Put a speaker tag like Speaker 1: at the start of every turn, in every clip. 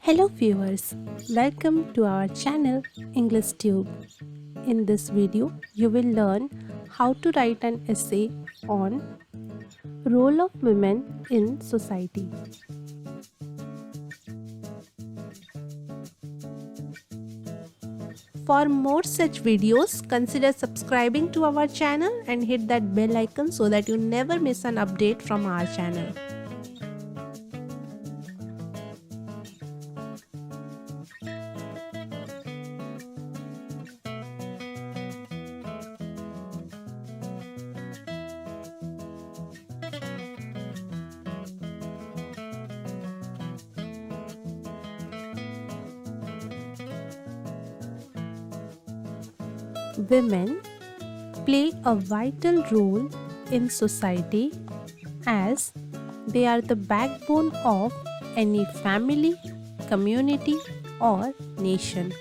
Speaker 1: Hello viewers, welcome to our channel English Tube. In this video, you will learn how to write an essay on role of women in society. For more such videos, consider subscribing to our channel and hit that bell icon so that you never miss an update from our channel. Women play a vital role in society as they are the backbone of any family, community, or nation.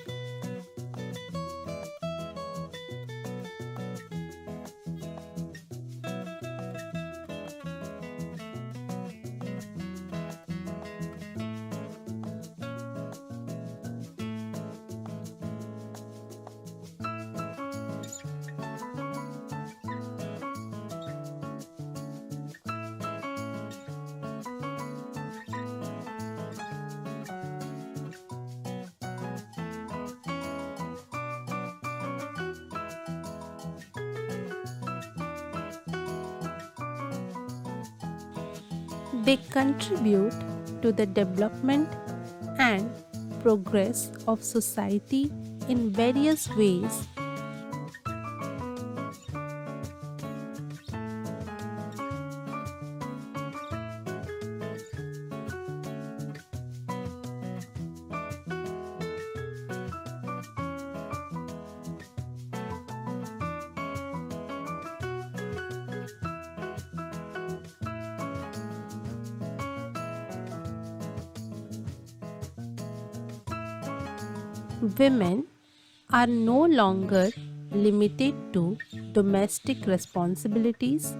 Speaker 1: They contribute to the development and progress of society in various ways. Women are no longer limited to domestic responsibilities.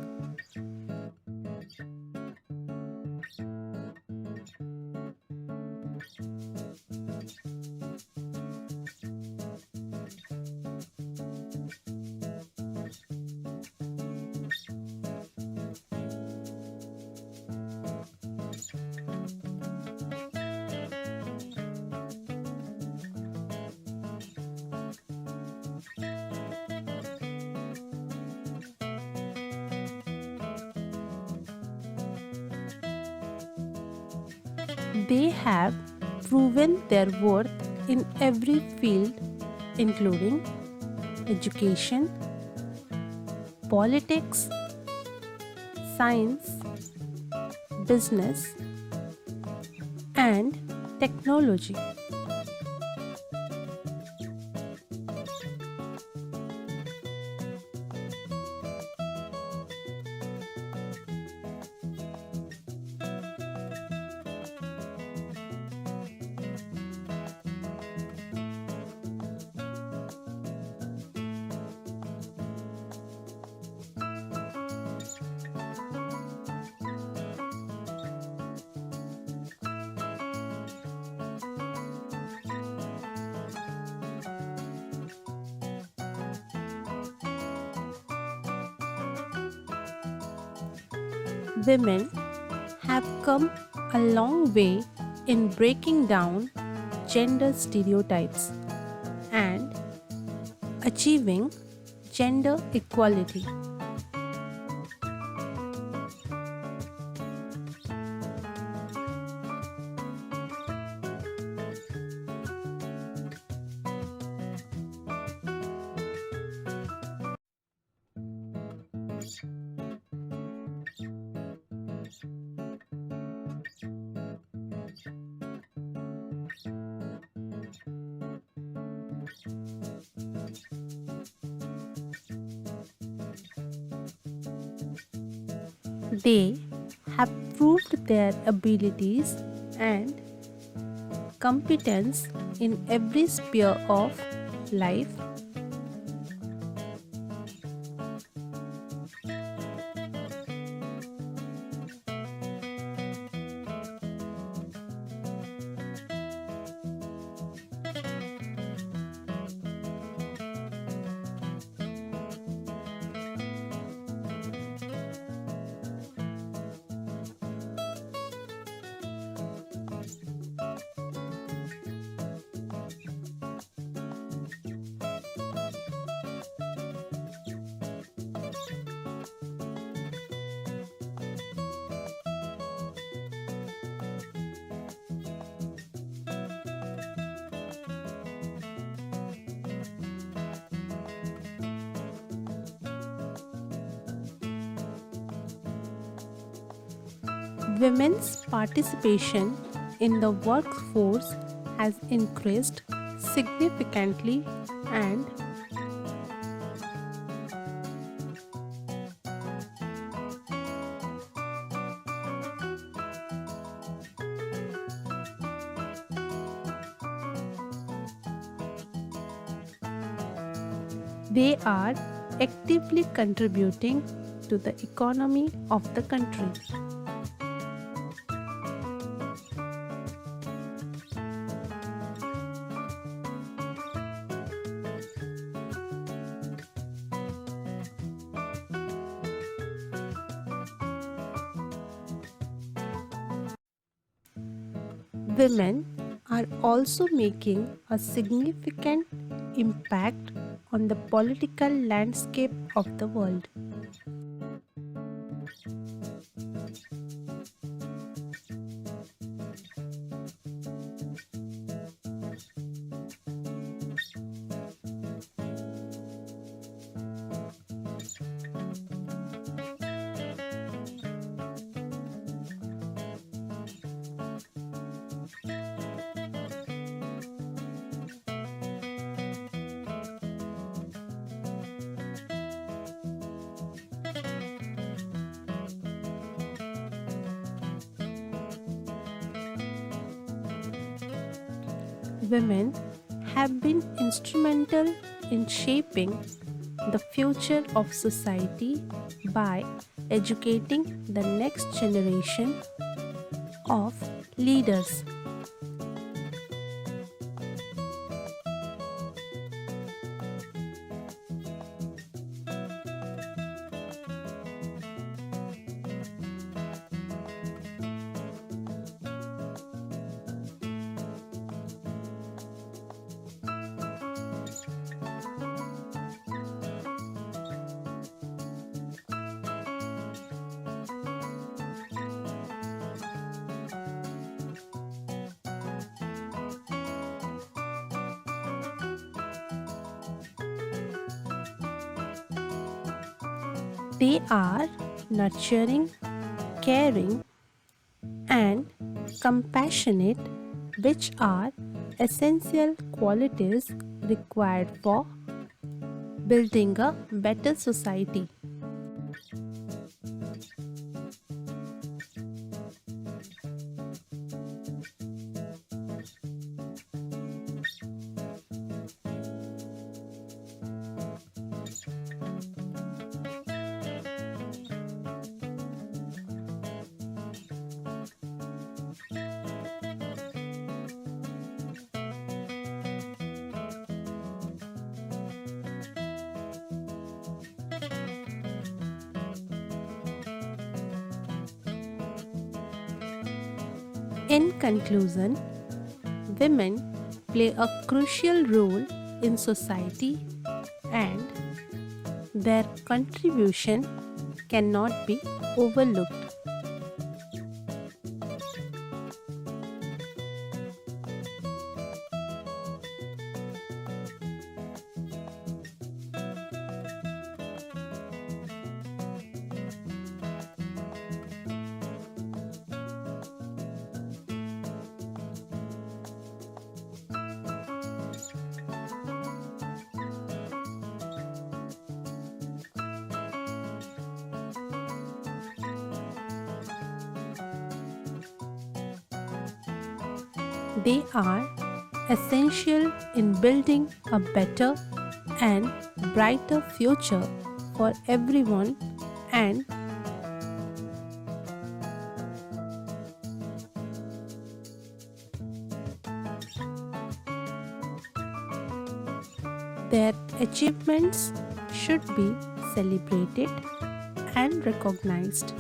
Speaker 1: They have proven their worth in every field, including education, politics, science, business, and technology. Women have come a long way in breaking down gender stereotypes and achieving gender equality. They have proved their abilities and competence in every sphere of life. Women's participation in the workforce has increased significantly, and they are actively contributing to the economy of the country. Women are also making a significant impact on the political landscape of the world. Women have been instrumental in shaping the future of society by educating the next generation of leaders. They are nurturing, caring, and compassionate, which are essential qualities required for building a better society. In conclusion, women play a crucial role in society, and their contribution cannot be overlooked. They are essential in building a better and brighter future for everyone, and their achievements should be celebrated and recognized.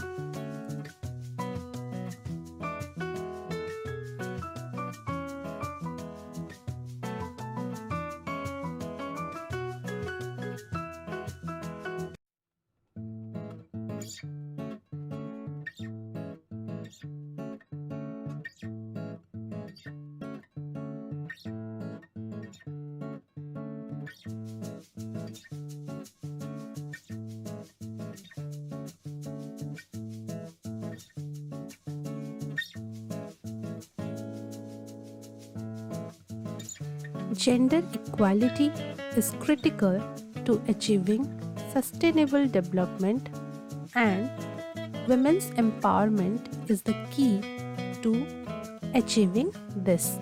Speaker 1: Gender equality is critical to achieving sustainable development, and women's empowerment is the key to achieving this.